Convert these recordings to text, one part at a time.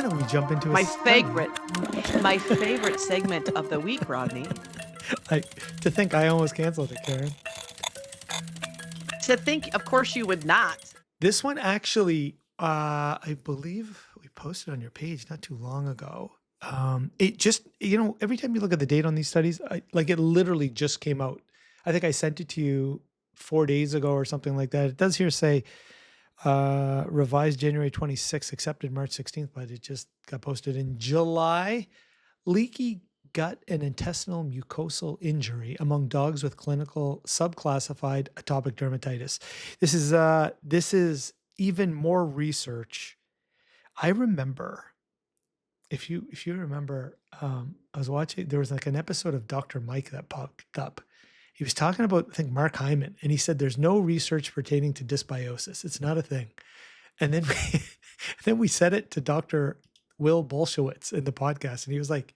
don't we jump into a My study? favorite segment of the week, Rodney. To think I almost canceled it, Karen. To think, of course, you would not. This one actually, I believe we posted on your page not too long ago. It just, every time you look at the date on these studies, it literally just came out. I think I sent it to you 4 days ago or something like that. It does here say revised January 26th, accepted March 16th, but it just got posted in July. Leaky gut and intestinal mucosal injury among dogs with clinical subclassified atopic dermatitis. This is even more research. I remember, if you remember, I was watching. There was like an episode of Dr. Mike that popped up. He was talking about, I think, Mark Hyman, and he said there's no research pertaining to dysbiosis. It's not a thing. And then we said it to Dr. Will Bolshewitz in the podcast, and he was like,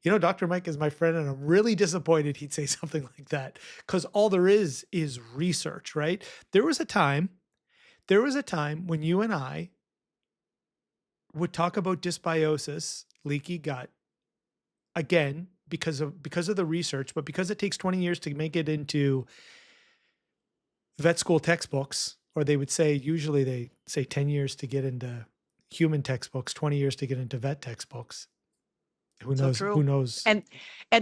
Dr. Mike is my friend, and I'm really disappointed he'd say something like that, because all there is research, right? There was a time when you and I would talk about dysbiosis, leaky gut, again, because of the research, but because it takes 20 years to make it into vet school textbooks, or usually they say 10 years to get into human textbooks, 20 years to get into vet textbooks. Who knows? So true. Who knows? And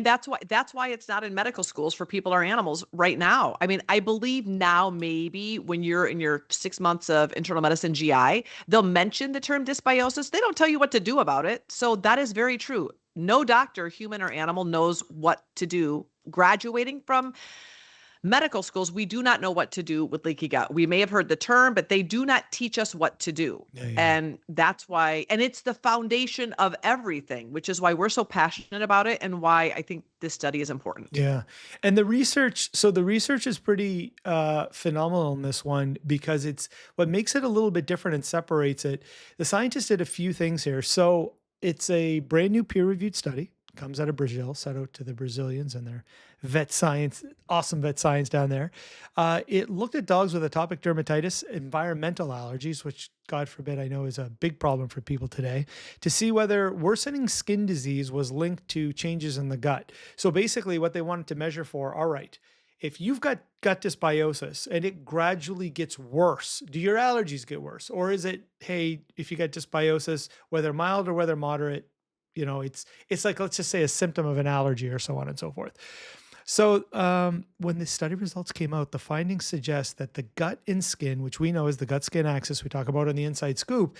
that's why it's not in medical schools for people or animals right now. I mean, I believe now maybe when you're in your 6 months of internal medicine GI, they'll mention the term dysbiosis. They don't tell you what to do about it. So that is very true. No doctor, human or animal, knows what to do. Graduating from medical schools, we do not know what to do with leaky gut. We may have heard the term, but they do not teach us what to do. Yeah. And that's why, and it's the foundation of everything, which is why we're so passionate about it and why I think this study is important. Yeah. And the research is pretty phenomenal in this one, because it's what makes it a little bit different and separates it. The scientists did a few things here. So it's a brand new peer-reviewed study, comes out of Brazil, shout out to the Brazilians and their awesome vet science down there. It looked at dogs with atopic dermatitis, environmental allergies, which God forbid I know is a big problem for people today, to see whether worsening skin disease was linked to changes in the gut. So basically what they wanted to measure for, all right, if you've got gut dysbiosis and it gradually gets worse, do your allergies get worse? Or is it, hey, if you got dysbiosis, whether mild or whether moderate, it's like, let's just say a symptom of an allergy or so on and so forth. So when the study results came out, the findings suggest that the gut and skin, which we know is the gut-skin axis we talk about on the Inside Scoop,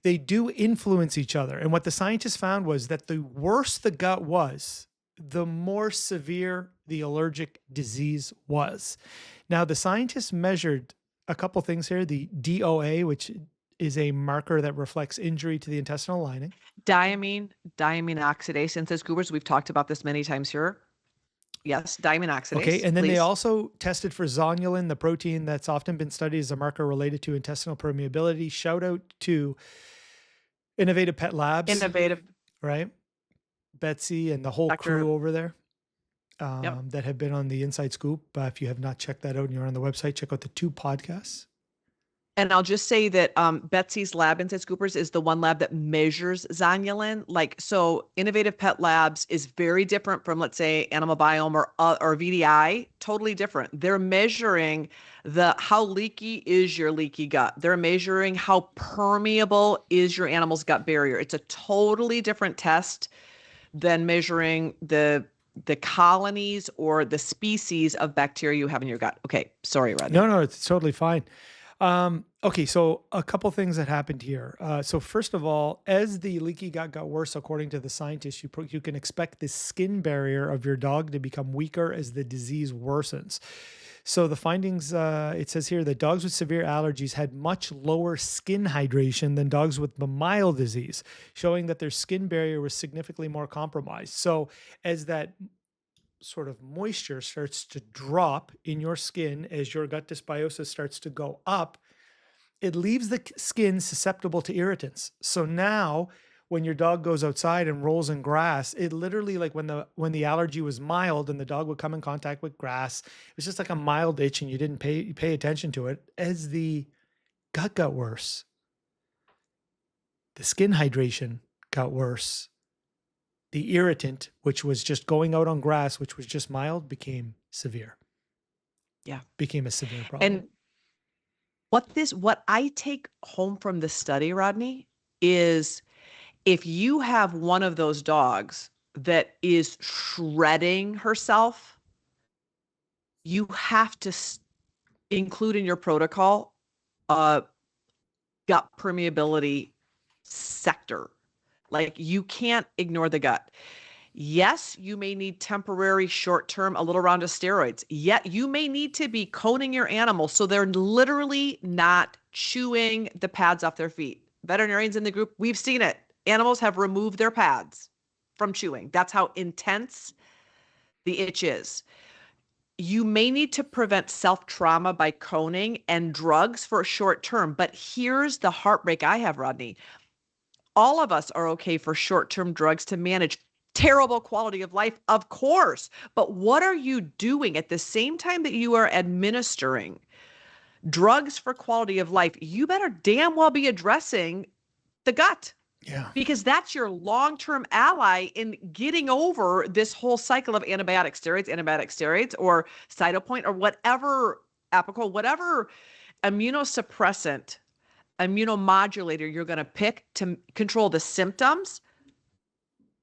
they do influence each other. And what the scientists found was that the worse the gut was, the more severe the allergic disease was. Now, the scientists measured a couple things here, the DOA, which is a marker that reflects injury to the intestinal lining. Diamine oxidase. And says Goobers, we've talked about this many times here. Yes, diamine oxidase. Okay, and then please. They also tested for zonulin, the protein that's often been studied as a marker related to intestinal permeability. Shout out to Innovative Pet Labs. Right? Betsy and the whole crew over there that have been on the Inside Scoop. If you have not checked that out and you're on the website, check out the 2 podcasts. And I'll just say that Betsy's lab, Inside Scoopers, is the one lab that measures zonulin. So Innovative Pet Labs is very different from, let's say, Animal Biome or VDI, totally different. They're measuring how leaky is your leaky gut. They're measuring how permeable is your animal's gut barrier. It's a totally different test than measuring the colonies or the species of bacteria you have in your gut. Okay, sorry, Rodney. No, it's totally fine. Okay, so a couple things that happened here. So first of all, as the leaky gut got worse, according to the scientists, you can expect the skin barrier of your dog to become weaker as the disease worsens. So the findings, it says here that dogs with severe allergies had much lower skin hydration than dogs with the mild disease, showing that their skin barrier was significantly more compromised. So as that sort of moisture starts to drop in your skin, as your gut dysbiosis starts to go up, it leaves the skin susceptible to irritants. So now when your dog goes outside and rolls in grass, it literally, like when the allergy was mild and the dog would come in contact with grass, it was just like a mild itch and you didn't pay attention to it. As the gut got worse, the skin hydration got worse. The irritant, which was just going out on grass, which was just mild, became severe. Yeah. Became a severe problem. And what I take home from this study, Rodney, is if you have one of those dogs that is shredding herself, you have to include in your protocol a gut permeability sector. Like, you can't ignore the gut. Yes, you may need temporary short-term, a little round of steroids. Yet you may need to be coning your animal so they're literally not chewing the pads off their feet. Veterinarians in the group, we've seen it. Animals have removed their pads from chewing. That's how intense the itch is. You may need to prevent self-trauma by coning and drugs for a short term. But here's the heartbreak I have, Rodney. All of us are okay for short-term drugs to manage terrible quality of life, of course. But what are you doing at the same time that you are administering drugs for quality of life? You better damn well be addressing the gut. Yeah. Because that's your long-term ally in getting over this whole cycle of antibiotic steroids, or Cytopoint, or whatever, Apoquel, whatever immunosuppressant, immunomodulator you're going to pick to control the symptoms.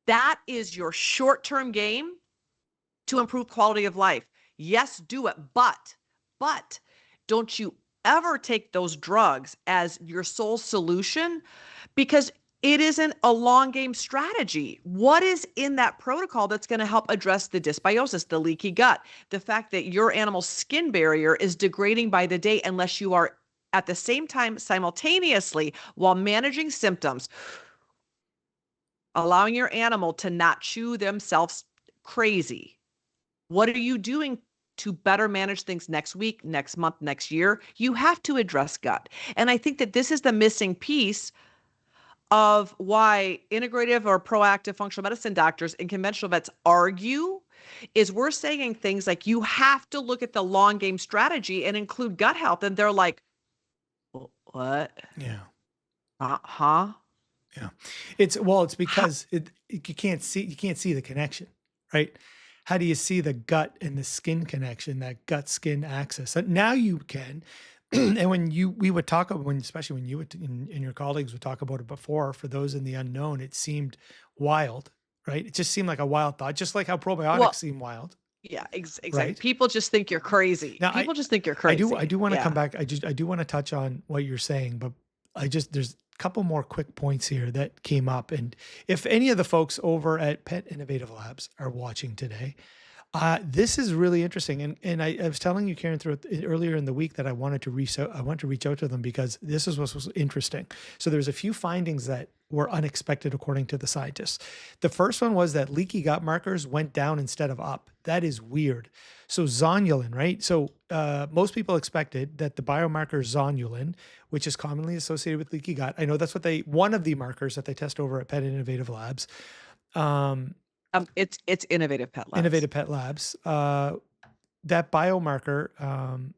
That is your short-term game to improve quality of life. Yes, do it, but don't you ever take those drugs as your sole solution, because it isn't a long game strategy. What is in that protocol that's going to help address the dysbiosis, the leaky gut, the fact that your animal's skin barrier is degrading by the day unless you are at the same time simultaneously, while managing symptoms, allowing your animal to not chew themselves crazy? What are you doing to better manage things next week, next month, next year? You have to address gut. And I think that this is the missing piece of why integrative or proactive functional medicine doctors and conventional vets argue, is we're saying things like, you have to look at the long game strategy and include gut health. And they're like, what? Yeah. Huh? Yeah. It's because you can't see the connection, right? How do you see the gut and the skin connection, that gut skin axis? And now you can. And we would talk about, especially when you would, and your colleagues would talk about it before, for those in the unknown, it seemed wild, right? It just seemed like a wild thought, just like how probiotics Well, seem wild, yeah, exactly. right? People just think you're crazy. Now, People just think you're I do crazy. want to Yeah. come back. I do want to touch on what you're saying, but there's a couple more quick points here that came up. And if any of the folks over at Pet Innovative Labs are watching today, this is really interesting. And I was telling you, Karen, earlier in the week, that I wanted to reach out to them because this is what was interesting. So there's a few findings that were unexpected according to the scientists. The first one was that leaky gut markers went down instead of up. That is weird. So zonulin, right? So most people expected that the biomarker zonulin, which is commonly associated with leaky gut, I know that's one of the markers that they test over at Pet Innovative Labs. It's Innovative Pet Labs. Innovative Pet Labs. That biomarker,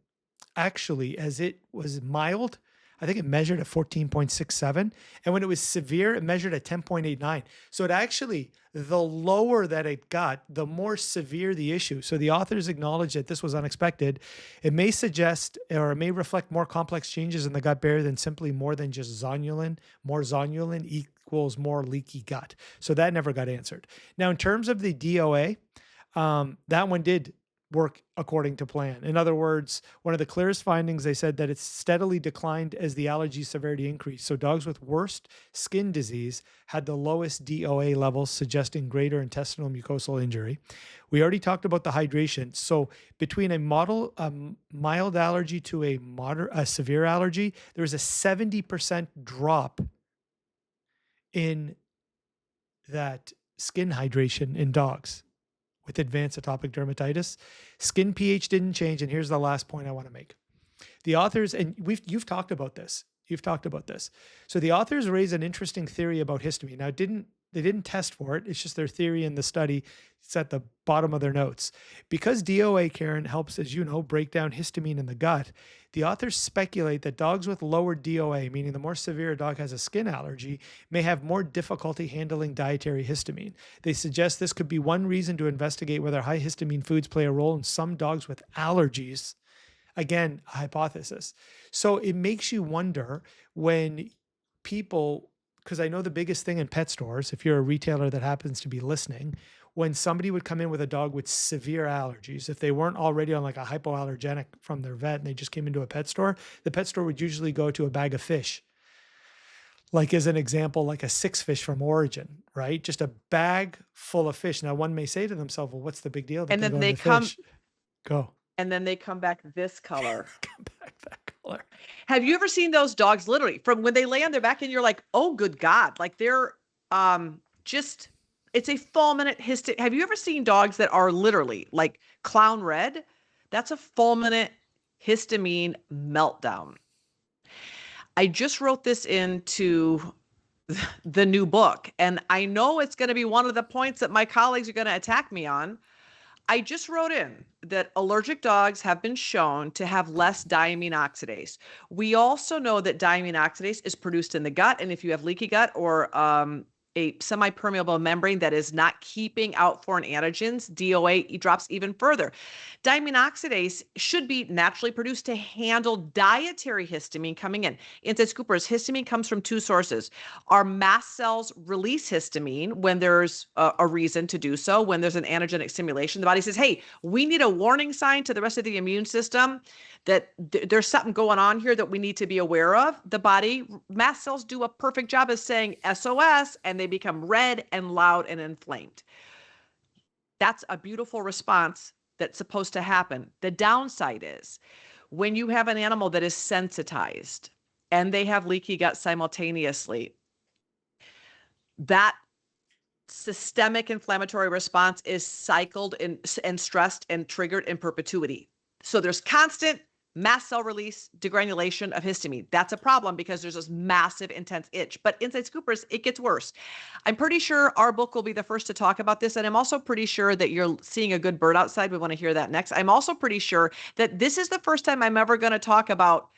actually, as it was mild, I think it measured at 14.67. And when it was severe, it measured at 10.89. So it actually, the lower that it got, the more severe the issue. So the authors acknowledged that this was unexpected. It may suggest, or it may reflect more complex changes in the gut barrier than simply more than just zonulin. More zonulin equals more leaky gut. So that never got answered. Now, in terms of the DOA, that one did work according to plan. In other words, one of the clearest findings, they said that it's steadily declined as the allergy severity increased. So dogs with worst skin disease had the lowest DOA levels, suggesting greater intestinal mucosal injury. We already talked about the hydration. So between a mild allergy to a severe allergy, there's a 70% drop in that skin hydration in dogs with advanced atopic dermatitis. Skin pH didn't change. And here's the last point I want to make. The authors, and you've talked about this, You've talked about this. So the authors raise an interesting theory about histamine. Now, they didn't test for it. It's just their theory in the study. It's at the bottom of their notes. Because DOA, Karen, helps, as you know, break down histamine in the gut, the authors speculate that dogs with lower DOA, meaning the more severe a dog has a skin allergy, may have more difficulty handling dietary histamine. They suggest this could be one reason to investigate whether high histamine foods play a role in some dogs with allergies. Again, a hypothesis. So it makes you wonder when people, because I know the biggest thing in pet stores, if you're a retailer that happens to be listening, when somebody would come in with a dog with severe allergies, if they weren't already on like a hypoallergenic from their vet and they just came into a pet store, the pet store would usually go to a bag of fish. Like as an example, like a 6 fish from Origin, right? Just a bag full of fish. Now one may say to themselves, well, what's the big deal? And then they come, Go. and then they come back this color. Come back that color. Have you ever seen those dogs literally from when they lay on their back and you're like, oh, good God, like they're just, it's a fulminant histamine. Have you ever seen dogs that are literally like clown red? That's a fulminant histamine meltdown. I just wrote this into the new book, and I know it's going to be one of the points that my colleagues are going to attack me on. I just wrote in that allergic dogs have been shown to have less diamine oxidase. We also know that diamine oxidase is produced in the gut. And if you have leaky gut or a semi-permeable membrane that is not keeping out foreign antigens, DOA drops even further. Diamine oxidase should be naturally produced to handle dietary histamine coming in. Inside Scoopers, histamine comes from two sources. Our mast cells release histamine when there's a reason to do so, when there's an antigenic stimulation. The body says, hey, we need a warning sign to the rest of the immune system that there's something going on here that we need to be aware of. The body, mast cells do a perfect job of saying SOS, and they become red and loud and inflamed. That's a beautiful response that's supposed to happen. The downside is when you have an animal that is sensitized and they have leaky gut simultaneously, that systemic inflammatory response is cycled and stressed and triggered in perpetuity. So there's constant mast cell release, degranulation of histamine. That's a problem because there's this massive, intense itch. But inside Scoopers, it gets worse. I'm pretty sure our book will be the first to talk about this. And I'm also pretty sure that you're seeing a good bird outside. We want to hear that next. I'm also pretty sure that this is the first time I'm ever going to talk about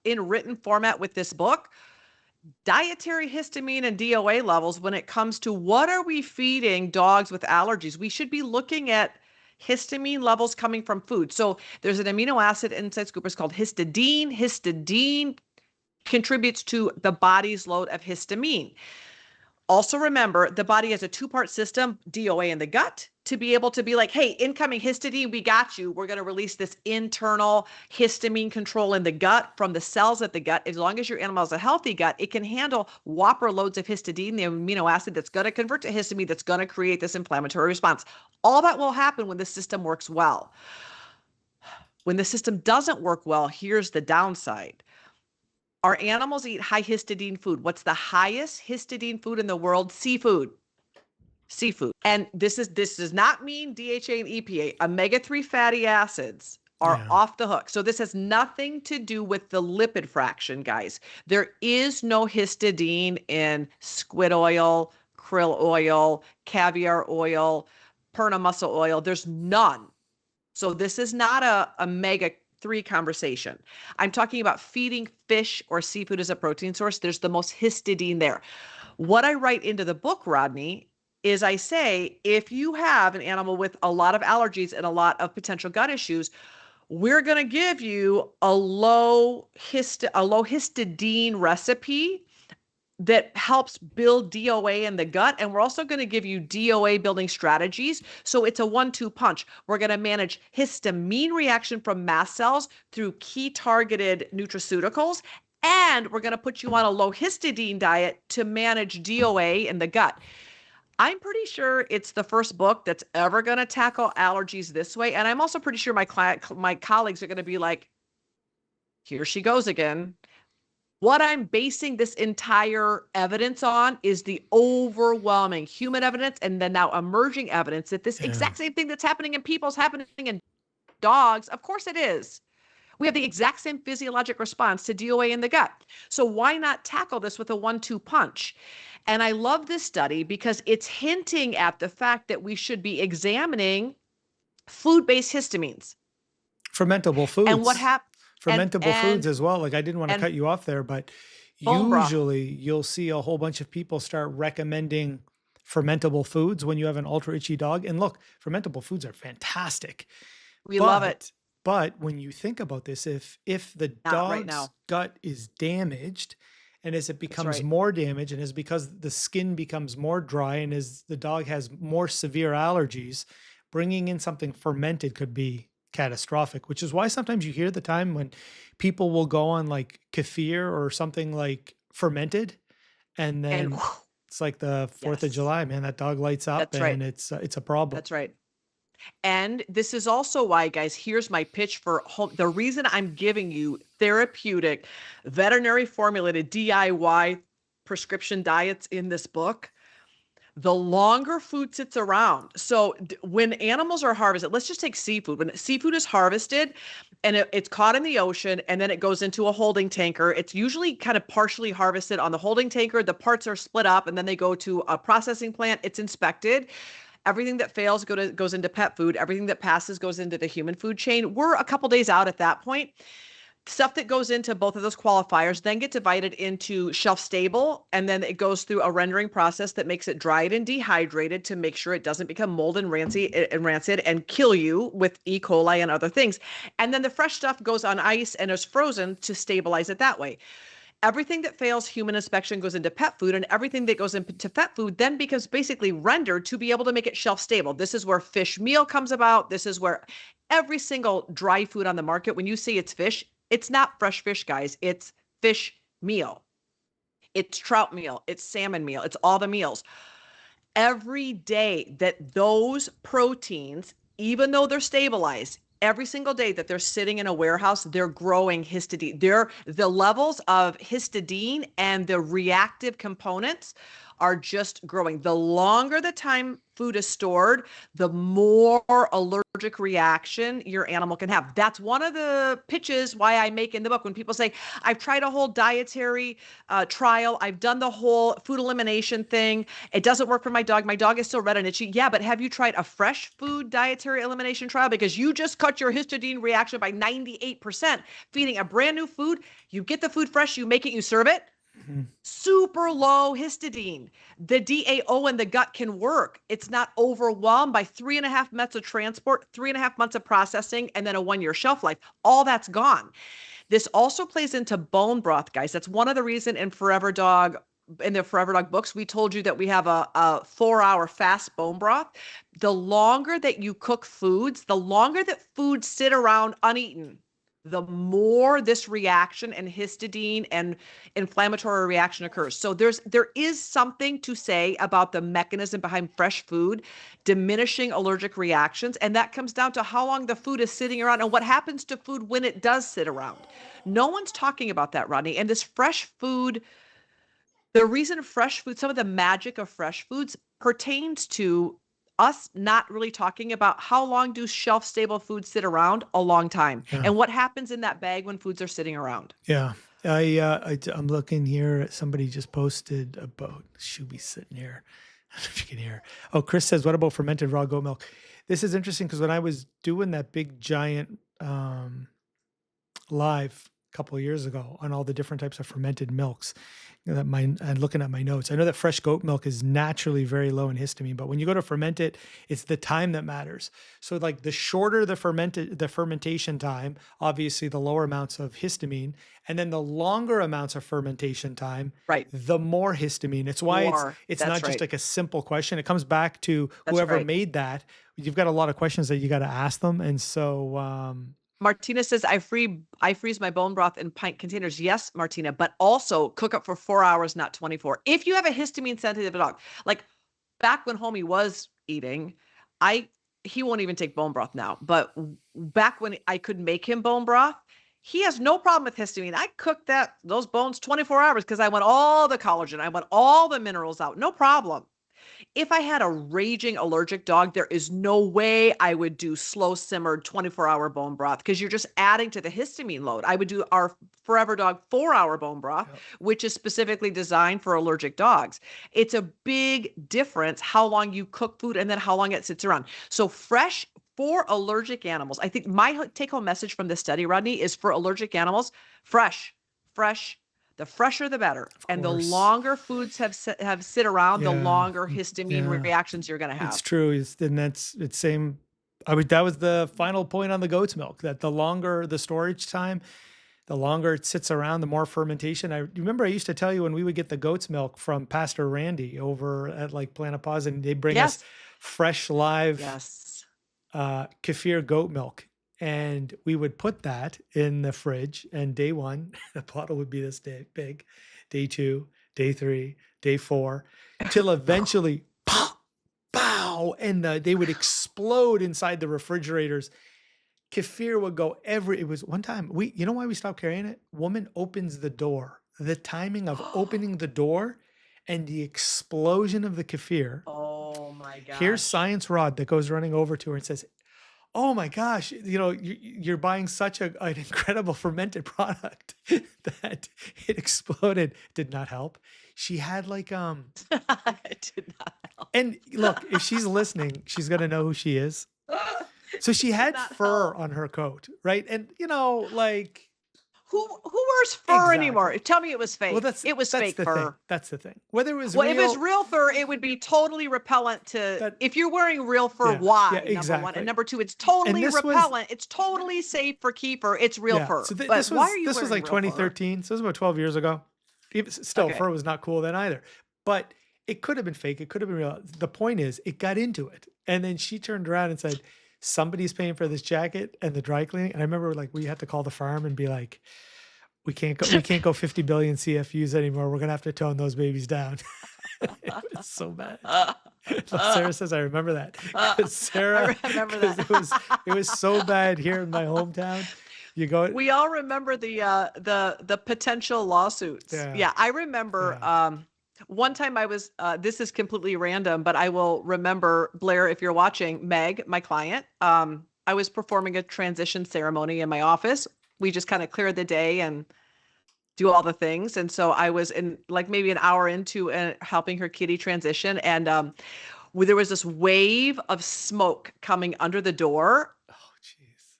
in written format with this book, dietary histamine and DOA levels when it comes to what are we feeding dogs with allergies. We should be looking at histamine levels coming from food. So there's an amino acid inside Scoopers called histidine. Histidine contributes to the body's load of histamine. Also remember, the body has a two-part system, DOA in the gut, to be able to be like, hey, incoming histidine, we got you. We're going to release this internal histamine control in the gut from the cells at the gut. As long as your animal has a healthy gut, it can handle whopper loads of histidine, the amino acid that's going to convert to histamine, that's going to create this inflammatory response. All that will happen when the system works well. When the system doesn't work well, here's the downside. Our animals eat high histidine food. What's the highest histidine food in the world? Seafood. Seafood. And this does not mean DHA and EPA. Omega-3 fatty acids are off the hook. So this has nothing to do with the lipid fraction, guys. There is no histidine in squid oil, krill oil, caviar oil, Perna mussel oil. There's none. So this is not a omega-3 conversation. I'm talking about feeding fish or seafood as a protein source. There's the most histidine there. What I write into the book, Rodney, is I say, if you have an animal with a lot of allergies and a lot of potential gut issues, we're going to give you a low histidine recipe that helps build DOA in the gut. And we're also going to give you DOA building strategies. So it's a 1-2 punch. We're going to manage histamine reaction from mast cells through key targeted nutraceuticals. And we're going to put you on a low histidine diet to manage DOA in the gut. I'm pretty sure it's the first book that's ever going to tackle allergies this way. And I'm also pretty sure my colleagues are going to be like, here she goes again. What I'm basing this entire evidence on is the overwhelming human evidence and then now emerging evidence that this exact same thing that's happening in people is happening in dogs. Of course it is. We have the exact same physiologic response to DOA in the gut. So why not tackle this with a 1-2 punch? And I love this study because it's hinting at the fact that we should be examining food-based histamines. Fermentable And what foods. happened Fermentable foods and as well. Like, I didn't want to and cut you off there, but bone broth. usually you'll see a whole bunch of people start recommending fermentable foods when you have an ultra itchy dog. And look, fermentable foods are fantastic. We love it. But when you think about this, if the Not right dog's now. gut is damaged, and as it That's becomes right. more damaged, and as because the skin becomes more dry, and as the dog has more severe allergies, bringing in something fermented could be catastrophic, which is why sometimes you hear the time when people will go on like kefir or something like fermented, and And then it's like the 4th of yes, July, man, that dog lights up that's right. and it's a problem. That's right. And this is also why, guys, here's my pitch for home. The reason I'm giving you therapeutic, veterinary formulated DIY prescription diets in this book, the longer food sits around. So when animals are harvested, let's just take seafood. When seafood is harvested and it's caught in the ocean and then it goes into a holding tanker, it's usually kind of partially harvested on the holding tanker. The parts are split up and then they go to a processing plant. It's inspected. Everything that fails goes into pet food. Everything that passes goes into the human food chain. We're a couple days out at that point. Stuff that goes into both of those qualifiers then get divided into shelf stable, and then it goes through a rendering process that makes it dried and dehydrated to make sure it doesn't become mold and rancid and kill you with E. coli and other things. And then the fresh stuff goes on ice and is frozen to stabilize it that way. Everything that fails human inspection goes into pet food, and everything that goes into pet food then becomes basically rendered to be able to make it shelf stable. This is where fish meal comes about. This is where every single dry food on the market, when you say it's fish, it's not fresh fish, guys. It's fish meal. It's trout meal. It's salmon meal. It's all the meals. Every day that those proteins, even though they're stabilized, every single day that they're sitting in a warehouse, they're growing histidine. The levels of histidine and the reactive components are just growing. The longer the time food is stored, the more allergic reaction your animal can have. That's one of the pitches why I make in the book when people say, I've tried a whole dietary trial. I've done the whole food elimination thing. It doesn't work for my dog. My dog is still red and itchy. Yeah, but have you tried a fresh food dietary elimination trial? Because you just cut your histidine reaction by 98%. Feeding a brand new food, you get the food fresh, you make it, you serve it. Super low histidine. The DAO in the gut can work. It's not overwhelmed by 3.5 months of transport, 3.5 months of processing, and then a 1-year shelf life. All that's gone. This also plays into bone broth, guys. That's one of the reasons in the Forever Dog books, we told you that we have a 4-hour fast bone broth. The longer that you cook foods, the longer that foods sit around uneaten, the more this reaction and histidine and inflammatory reaction occurs. So there is something to say about the mechanism behind fresh food diminishing allergic reactions, and that comes down to how long the food is sitting around and what happens to food when it does sit around. No one's talking about that, Rodney. And this fresh food, the reason fresh food, some of the magic of fresh foods pertains to us not really talking about how long do shelf stable foods sit around. A long time. Yeah. And what happens in that bag when foods are sitting around. Yeah. I'm looking here. Somebody just posted about, should be sitting here. I don't know if you can hear. Oh, Chris says, what about fermented raw goat milk? This is interesting because when I was doing that big giant live a couple of years ago on all the different types of fermented milks, and looking at my notes, I know that fresh goat milk is naturally very low in histamine, but when you go to ferment it, it's the time that matters. So like the shorter the fermentation time, obviously the lower amounts of histamine, and then the longer amounts of fermentation time, Right. the more histamine. It's why it's That's not just right. like a simple question. It comes back to That's whoever right. made that. You've got a lot of questions that you got to ask them. And so Martina says, I freeze my bone broth in pint containers. Yes, Martina, but also cook up for 4 hours, not 24. If you have a histamine sensitive dog, like back when Homie was eating, he won't even take bone broth now, but back when I could make him bone broth, he has no problem with histamine. I cooked those bones 24 hours because I want all the collagen. I want all the minerals out. No problem. If I had a raging allergic dog, there is no way I would do slow simmered 24-hour bone broth because you're just adding to the histamine load. I would do our Forever Dog 4-hour bone broth, Yep. which is specifically designed for allergic dogs. It's a big difference how long you cook food and then how long it sits around. So fresh for allergic animals. I think my take home message from this study, Rodney, is for allergic animals, fresh, fresh. The fresher, the better. Of And the course. longer foods have sit around, the Yeah. longer histamine Yeah. reactions you're going to It's have. true. It's same. That was the final point on the goat's milk, that the longer the storage time, the longer it sits around, the more fermentation. I remember I used to tell you when we would get the goat's milk from Pastor Randy over at like Planet Pause, and they bring us Yes. fresh live Yes. kefir goat milk. And we would put that in the fridge, and day one, the bottle would be this big, day two, day three, day four, till eventually, pop, pow, and they would explode inside the refrigerators. Kefir would go it was one time, you know why we stopped carrying it? Woman opens the door. The timing of opening the door and the explosion of the kefir. Oh my Here's gosh. Science Rod that goes running over to her and says, "Oh my gosh, you're buying such an incredible fermented product that it exploded." Did not help. She had like It did not help. and look, if she's listening, she's gonna know who she is. So she Did had not fur help. on her coat, right? And like Who wears fur anymore? exactly. Tell me it was Well, fake. It was that's fake the thing. fur. That's the thing. Whether it was Well, if it's real, real fur, it would be totally repellent to that if you're wearing real fur, yeah, why? Number one. And exactly. number two, it's And totally this was repellent. It's totally safe for keeper. It's real yeah. fur. So But why are you this was wearing like real fur? 2013. So it was about 12 years ago. Still, Okay. fur was not cool then either. But it could have been fake. It could have been real. The point is, it got into it, and then she turned around and said, "Somebody's paying for this jacket and the dry cleaning." And I remember like we had to call the farm and be like, we can't go 50 billion CFUs anymore. We're gonna have to tone those babies down." It was so bad. Sarah says, "I remember that." Because Sarah, I remember because that. it was so bad here in my hometown. You go, We all remember the potential lawsuits. yeah, Yeah, I remember yeah. one time I was this is completely random, but I will remember, Blair, if you're watching, Meg, my client, I was performing a transition ceremony in my office. We just kind of clear the day and do all the things. And so I was in like maybe an hour into helping her kitty transition, and there was this wave of smoke coming under the door. Oh, jeez.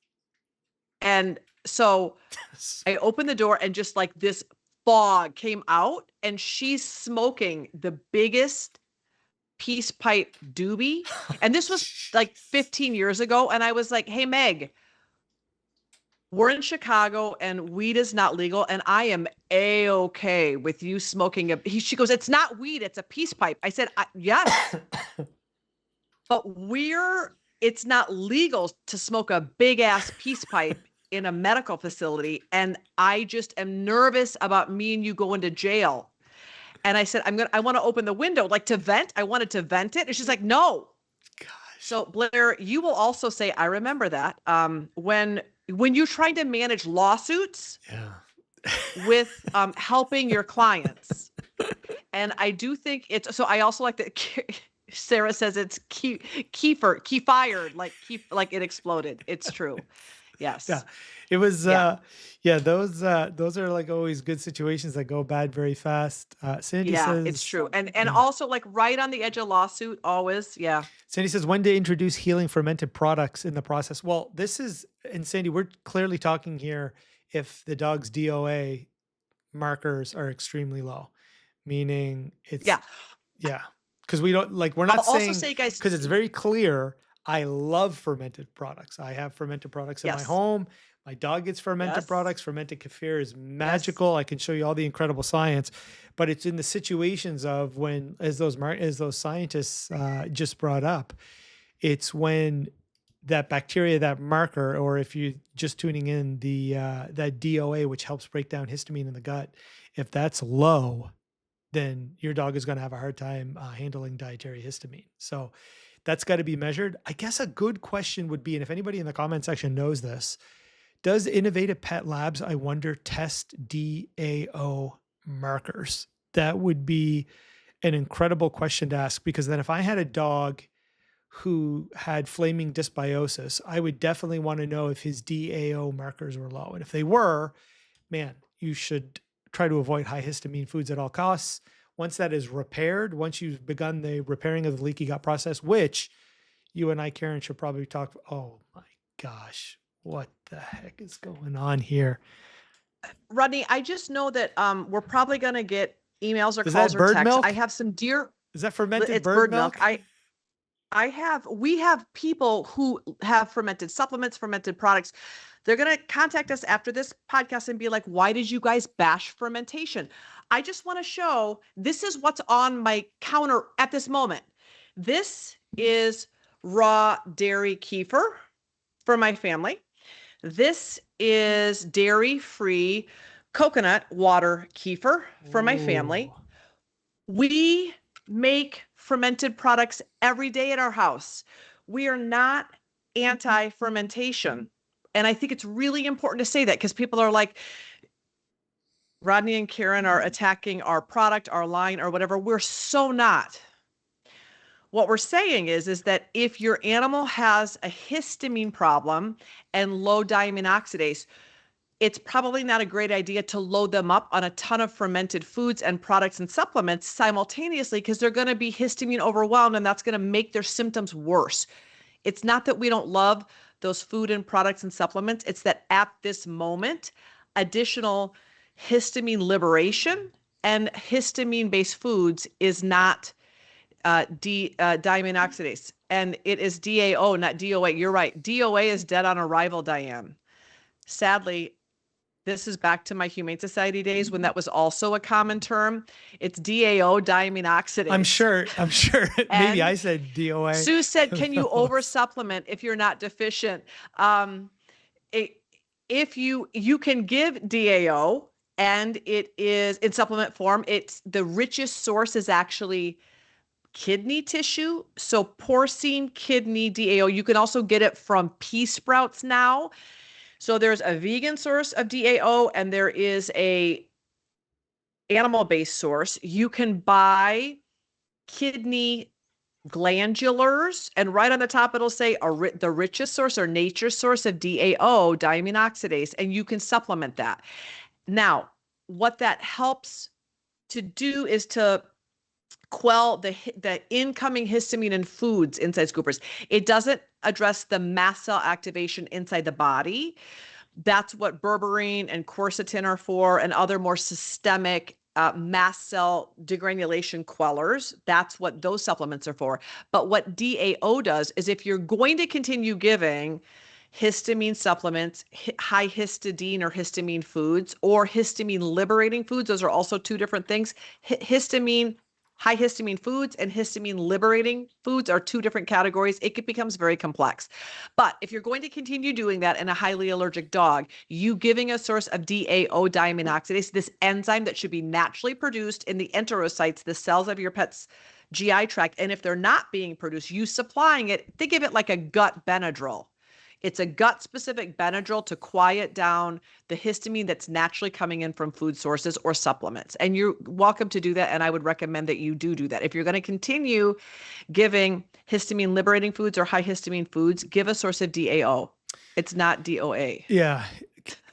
And so I opened the door and just like this fog came out, and she's smoking the biggest peace pipe doobie. And this was like 15 years ago. And I was like, "Hey, Meg, we're in Chicago and weed is not legal. And I am A-okay with you smoking she goes, "It's not weed, it's a peace pipe." I said, "Yes, but it's not legal to smoke a big ass peace pipe in a medical facility. And I just am nervous about me and you going to jail." And I said, I want to open the window, like to vent. I wanted to vent it. And she's like, "No." Gosh. So Blair, you will also say, I remember that. When you're trying to manage lawsuits Yeah. with helping your clients. And I do think so I also like that Sarah says it's key fired, like it exploded. It's true. Yes. Yeah. It was Yeah. those are like always good situations that go bad very fast. Sandy Yeah, it's says, true. And yeah. also like right on the edge of lawsuit always. Yeah. Sandy says, when to introduce healing fermented products in the process. Well, this is, and Sandy, we're clearly talking here if the dog's DOA markers are extremely low, meaning Yeah. yeah, because we don't like, we're I'll not also saying, say, guys, because it's very clear. I love fermented products. I have fermented products in my yes. home. My dog gets fermented Yes. products. Fermented kefir is Yes. magical. I can show you all the incredible science, but it's in the situations of when, as those scientists just brought up, it's when that bacteria, that marker, or if you just tuning in that DOA, which helps break down histamine in the gut, if that's low, then your dog is going to have a hard time handling dietary histamine. So that's got to be measured. I guess a good question would be, and if anybody in the comment section knows this, does Innovative Pet Labs, I wonder, test DAO markers? That would be an incredible question to ask, because then if I had a dog who had flaming dysbiosis, I would definitely want to know if his DAO markers were low. And if they were, man, you should try to avoid high histamine foods at all costs. Once that is repaired, once you've begun the repairing of the leaky gut process, which you and I, Karen, should probably talk. Oh my gosh, what the heck is going on here? Rodney, I just know that we're probably going to get emails or Is calls that or bird texts. I milk? have some dear, Is that fermented it's bird bird milk. milk? We have people who have fermented supplements, fermented products. They're going to contact us after this podcast and be like, why did you guys bash fermentation? I just want to show this is what's on my counter at this moment. This is raw dairy kefir for my family. This is dairy-free coconut water kefir for my family. Ooh. We make fermented products every day at our house. We are not anti-fermentation. And I think it's really important to say that, because people are like, Rodney and Karen are attacking our product, our line, or whatever. We're so not. What we're saying is that if your animal has a histamine problem and low diamine oxidase, it's probably not a great idea to load them up on a ton of fermented foods and products and supplements simultaneously, because they're going to be histamine overwhelmed, and that's going to make their symptoms worse. It's not that we don't love those food and products and supplements. It's that at this moment, additional histamine liberation and histamine-based foods is not diamine oxidase. And it is DAO, not DOA. You're right. DOA is dead on arrival, Diane. Sadly, this is back to my Humane Society days when that was also a common term. It's DAO, diamine oxidase. I'm sure. Maybe I said DOA. Sue said, can you over supplement if you're not deficient? If you can give DAO, and it is in supplement form, it's the richest source is actually kidney tissue. So porcine kidney DAO. You can also get it from pea sprouts now. So there's a vegan source of DAO, and there is a animal-based source. You can buy kidney glandulars, and right on the top it'll say the richest source or nature's source of DAO, diamine oxidase, and you can supplement that. Now, what that helps to do is to quell the incoming histamine in foods inside scoopers. It doesn't address the mast cell activation inside the body. That's what berberine and quercetin are for, and other more systemic mast cell degranulation quellers. That's what those supplements are for. But what DAO does is, if you're going to continue giving histamine supplements, high histidine or histamine foods, or histamine liberating foods, those are also two different things. High histamine foods and histamine liberating foods are two different categories. It becomes very complex. But if you're going to continue doing that in a highly allergic dog, you giving a source of DAO, diamine oxidase, this enzyme that should be naturally produced in the enterocytes, the cells of your pet's GI tract. And if they're not being produced, you supplying it, think of it like a gut Benadryl. It's a gut-specific Benadryl to quiet down the histamine that's naturally coming in from food sources or supplements. And you're welcome to do that, and I would recommend that you do that. If you're going to continue giving histamine-liberating foods or high histamine foods, give a source of DAO. It's not DOA. Yeah.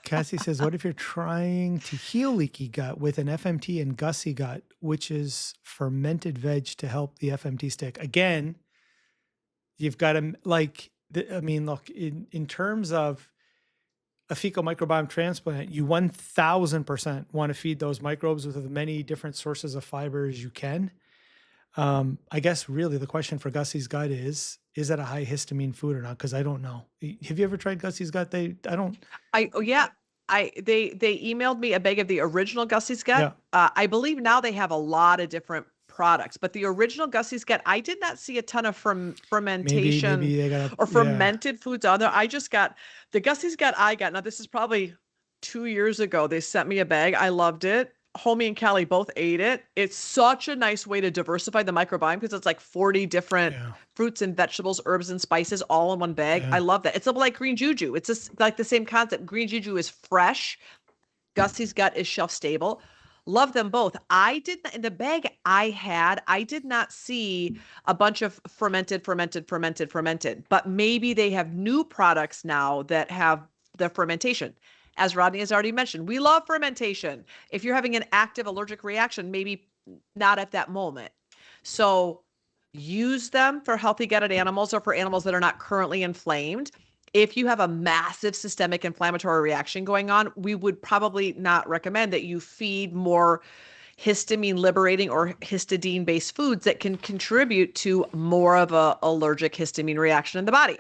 Cassie says, what if you're trying to heal leaky gut with an FMT and Gussie gut, which is fermented veg to help the FMT stick? Again, you've got to, like, look, in terms of a fecal microbiome transplant, you 1000% want to feed those microbes with as many different sources of fiber as you can. I guess really the question for Gussie's gut is it a high histamine food or not? Because I don't know. Have you ever tried Gussie's gut? They emailed me a bag of the original Gussie's gut. Yeah. I believe now they have a lot of different products, but the original Gussie's gut, I did not see a ton of fermentation maybe they got or fermented foods on there. I just got the Gussie's gut I got. Now, this is probably 2 years ago. They sent me a bag. I loved it. Homie and Callie both ate it. It's such a nice way to diversify the microbiome, because it's like 40 different fruits and vegetables, herbs and spices all in one bag. I love that. It's like green juju. It's just like the same concept. Green juju is fresh. Gussie's gut is shelf stable. Love them both. I did not, in the bag I did not see a bunch of fermented, but maybe they have new products now that have the fermentation. As Rodney has already mentioned, we love fermentation. If you're having an active allergic reaction, maybe not at that moment. So use them for healthy gutted animals or for animals that are not currently inflamed. If you have a massive systemic inflammatory reaction going on, we would probably not recommend that you feed more histamine liberating or histidine based foods that can contribute to more of a allergic histamine reaction in the body.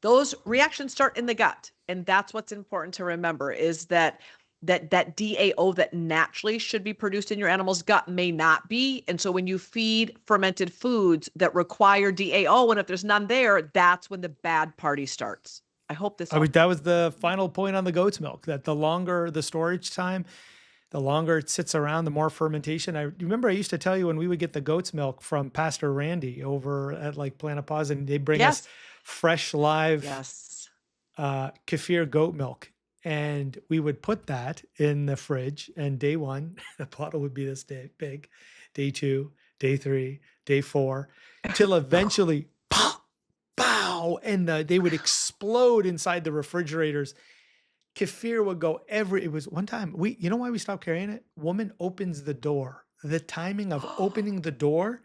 Those reactions start in the gut, and that's what's important to remember is that DAO that naturally should be produced in your animal's gut may not be. And so when you feed fermented foods that require DAO, and if there's none there, that's when the bad party starts. I hope this helps. That was the final point on the goat's milk, that the longer the storage time, the longer it sits around, the more fermentation. I remember I used to tell you when we would get the goat's milk from Pastor Randy over at like Planet Pause, and they bring us fresh live kefir goat milk. And we would put that in the fridge, and day one, the bottle would be this big, day 2, day 3, day 4, till eventually, pow, and they would explode inside the refrigerators. Kefir would go it was one time, you know why we stopped carrying it? Woman opens the door. The timing of opening the door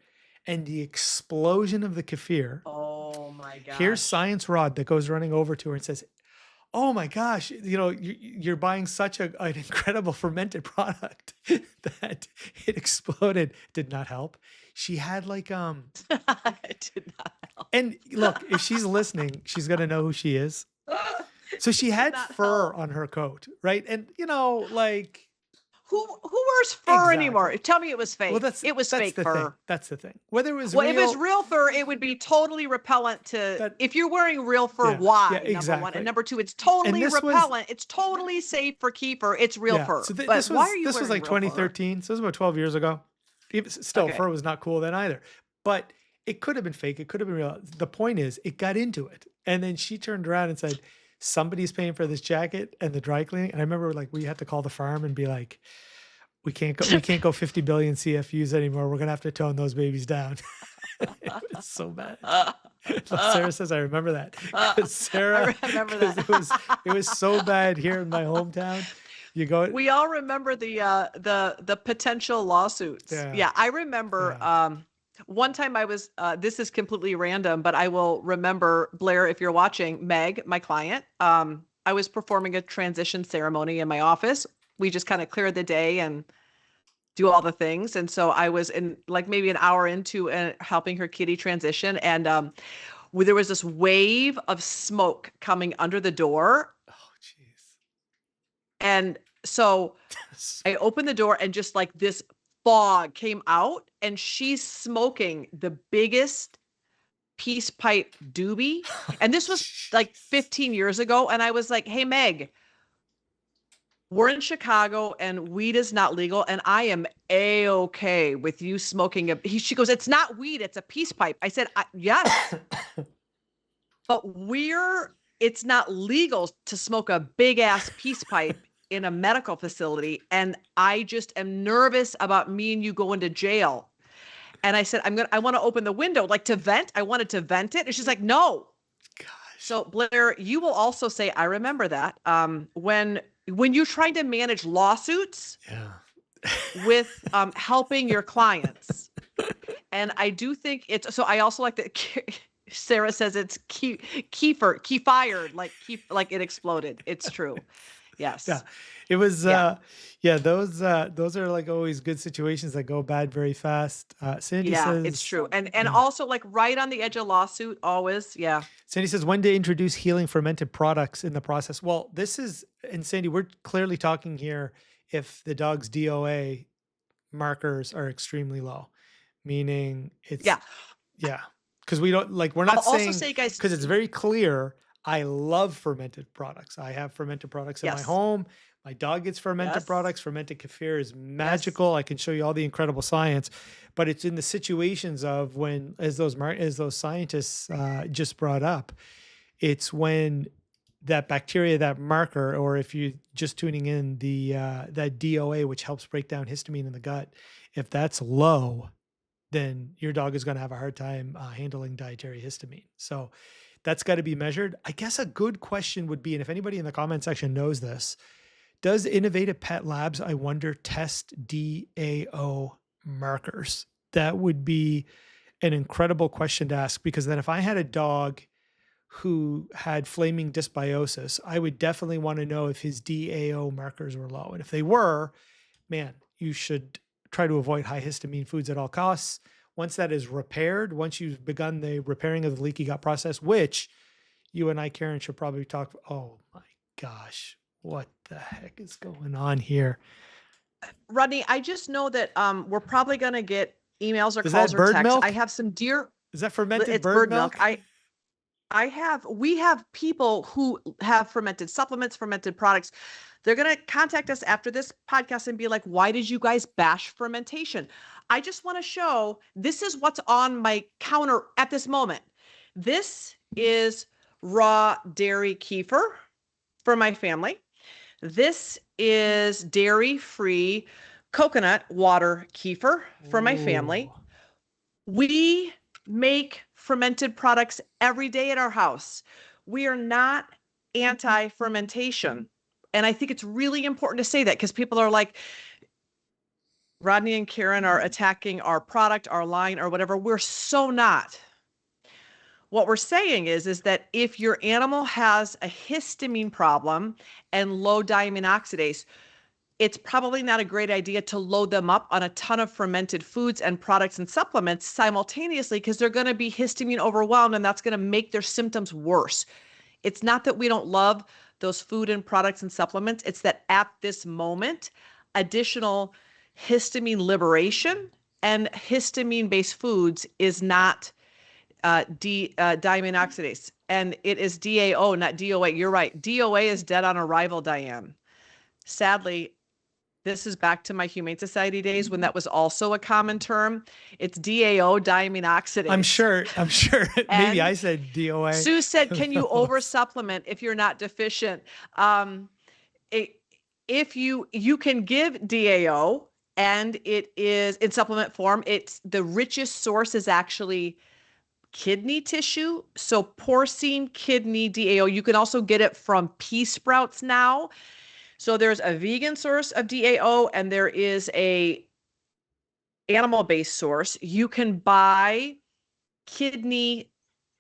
and the explosion of the kefir. Oh my gosh. Here's Science Rod that goes running over to her and says, oh my gosh, you're buying such an incredible fermented product that it exploded. Did not help. She had like, it did not help. And look, if she's listening, she's going to know who she is. So she had fur on her coat, right? And like, who wears fur anymore? Tell me it was fake. Well, it was fake fur. Thing. That's the thing. Whether it was if it's real fur, it would be totally repellent to. If you're wearing real fur, why? Exactly. Number one, and number two, it's totally repellent. It's totally safe for kefir. It's real fur. So but why are you? This was like 2013. So this was about 12 years ago. Still, fur was not cool then either. But it could have been fake. It could have been real. The point is, it got into it, and then she turned around and said, somebody's paying for this jacket and the dry cleaning. And I remember like we had to call the farm and be like, we can't go 50 billion CFUs anymore. We're gonna have to tone those babies down. It was so bad. Sarah says, I remember that. Sarah, I remember that. It was so bad here in my hometown. We all remember the potential lawsuits. Yeah, I remember one time I was, this is completely random, but I will remember, Blair, if you're watching, Meg, my client, I was performing a transition ceremony in my office. We just kind of clear the day and do all the things. And so I was in like maybe an hour into helping her kitty transition. And there was this wave of smoke coming under the door. Oh, jeez. And so I opened the door and just like this fog came out, and she's smoking the biggest peace pipe doobie. And this was like 15 years ago. And I was like, hey, Meg, we're in Chicago and weed is not legal. And I am A-okay with you smoking she goes, it's not weed, it's a peace pipe. I said, yes, but it's not legal to smoke a big ass peace pipe in a medical facility. And I just am nervous about me and you going to jail. And I said, I want to open the window, like to vent. I wanted to vent it. And she's like, no. Gosh. So Blair, you will also say, I remember that. When you're trying to manage lawsuits with helping your clients. And I do think so I also like that Sarah says it's key-fired, like it exploded. It's true. Yes. Yeah. It was, those are like always good situations that go bad very fast. Sandy says, it's true. And also like right on the edge of lawsuit, always. Yeah. Sandy says, when to introduce healing fermented products in the process. Well, and Sandy, we're clearly talking here if the dog's DOA markers are extremely low, meaning it's, because we don't we're not saying, also say, guys, because it's very clear. I love fermented products. I have fermented products in my home. My dog gets fermented products. Fermented kefir is magical. I can show you all the incredible science, but it's in the situations of when, as those scientists just brought up, it's when that bacteria, that marker, or if you're just tuning in, that DOA, which helps break down histamine in the gut, if that's low, then your dog is going to have a hard time handling dietary histamine. So that's got to be measured. I guess a good question would be, and if anybody in the comment section knows this, does Innovative Pet Labs, I wonder, test DAO markers? That would be an incredible question to ask, because then if I had a dog who had flaming dysbiosis, I would definitely want to know if his DAO markers were low. And if they were, man, you should try to avoid high histamine foods at all costs. Once that is repaired, once you've begun the repairing of the leaky gut process, which you and I, Karen, should probably talk. Oh my gosh, what the heck is going on here? Rodney, I just know that we're probably going to get emails or Is calls that or bird texts. milk? I have some deer. Is that fermented It's bird milk? We have people who have fermented supplements, fermented products. They're going to contact us after this podcast and be like, why did you guys bash fermentation? I just want to show this is what's on my counter at this moment. This is raw dairy kefir for my family. This is dairy-free coconut water kefir for my family. Ooh. We make fermented products every day at our house. We are not anti-fermentation. And I think it's really important to say that, because people are like, Rodney and Karen are attacking our product, our line, or whatever. We're so not. What we're saying is that if your animal has a histamine problem and low diamine oxidase, it's probably not a great idea to load them up on a ton of fermented foods and products and supplements simultaneously, because they're going to be histamine overwhelmed, and that's going to make their symptoms worse. It's not that we don't love those food and products and supplements. It's that at this moment, additional histamine liberation and histamine-based foods is not diamine oxidase. And it is DAO, not DOA. You're right. DOA is dead on arrival, Diane. Sadly, this is back to my Humane Society days when that was also a common term. It's DAO, diamine oxidase. I'm sure. Maybe I said DOA. Sue said, can you over supplement if you're not deficient? If you can give DAO, and it is in supplement form, it's the richest source is actually kidney tissue. So porcine kidney DAO. You can also get it from pea sprouts now. So there's a vegan source of DAO, and there is a animal-based source. You can buy kidney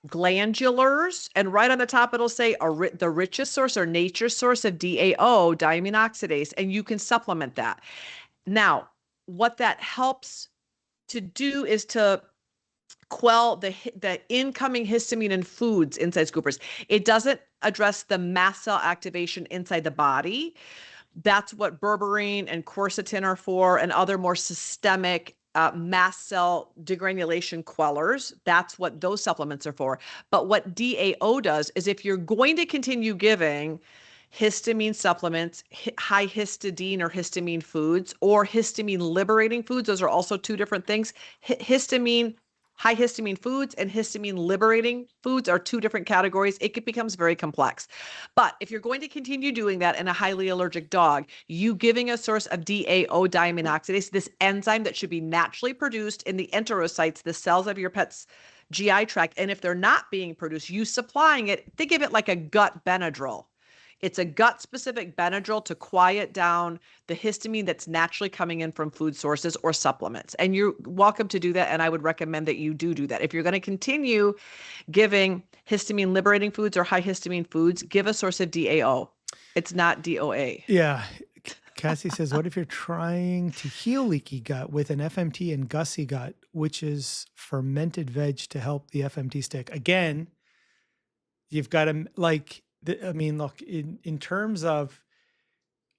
glandulars, and right on the top it'll say the richest source or nature's source of DAO, diamine oxidase, and you can supplement that. Now, what that helps to do is to quell the incoming histamine in foods inside scoopers. It doesn't address the mast cell activation inside the body. That's what berberine and quercetin are for, and other more systemic mast cell degranulation quellers. That's what those supplements are for. But what DAO does is, if you're going to continue giving histamine supplements, high histidine or histamine foods, or histamine liberating foods, those are also two different things. High histamine foods and histamine liberating foods are two different categories. It becomes very complex. But if you're going to continue doing that in a highly allergic dog, you giving a source of DAO, diamine oxidase, this enzyme that should be naturally produced in the enterocytes, the cells of your pet's GI tract. And if they're not being produced, you supplying it, think of it like a gut Benadryl. It's a gut-specific Benadryl to quiet down the histamine that's naturally coming in from food sources or supplements. And you're welcome to do that, and I would recommend that you do that. If you're going to continue giving histamine-liberating foods or high histamine foods, give a source of DAO. It's not DOA. Yeah. Cassie says, what if you're trying to heal leaky gut with an FMT and Gussie gut, which is fermented veg to help the FMT stick? Again, you've got to, like, look, in terms of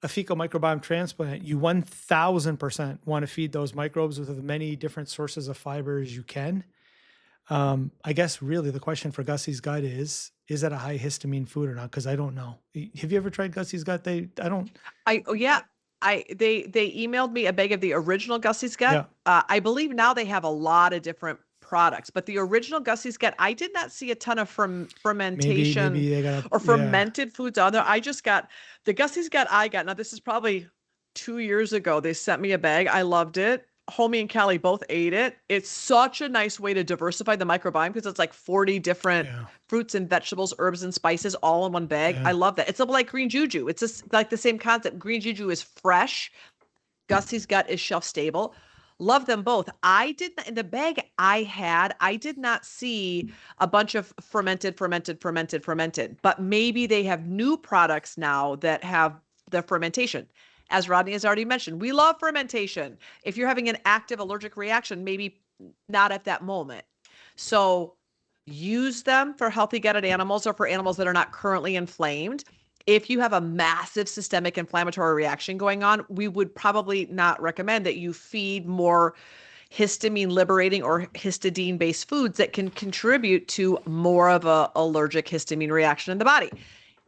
a fecal microbiome transplant, you 1000% want to feed those microbes with as many different sources of fiber as you can. I guess really the question for Gussie's gut is it a high histamine food or not? Because I don't know. Have you ever tried Gussie's gut? They emailed me a bag of the original Gussie's gut. Yeah. I believe now they have a lot of different products. But the original Gussie's Gut, I did not see a ton of fermentation Maybe they got or a yeah. fermented foods on there. I just got the Gussie's Gut I got. Now, this is probably 2 years ago. They sent me a bag. I loved it. Homie and Callie both ate it. It's such a nice way to diversify the microbiome because it's like 40 different Yeah. fruits and vegetables, herbs and spices all in one bag. Yeah. I love that. It's like green juju. It's just like the same concept. Green juju is fresh. Gussie's Gut is shelf stable. Love them both. I did not, in the bag I did not see a bunch of fermented, but maybe they have new products now that have the fermentation. As Rodney has already mentioned, we love fermentation. If you're having an active allergic reaction, maybe not at that moment. So use them for healthy gutted animals or for animals that are not currently inflamed. If you have a massive systemic inflammatory reaction going on, we would probably not recommend that you feed more histamine liberating or histidine based foods that can contribute to more of a allergic histamine reaction in the body.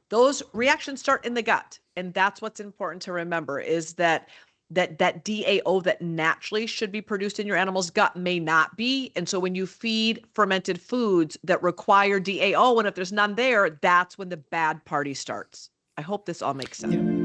Those reactions start in the gut. And that's what's important to remember is that DAO that naturally should be produced in your animal's gut may not be. And so when you feed fermented foods that require DAO, and if there's none there, that's when the bad party starts. I hope this all makes sense.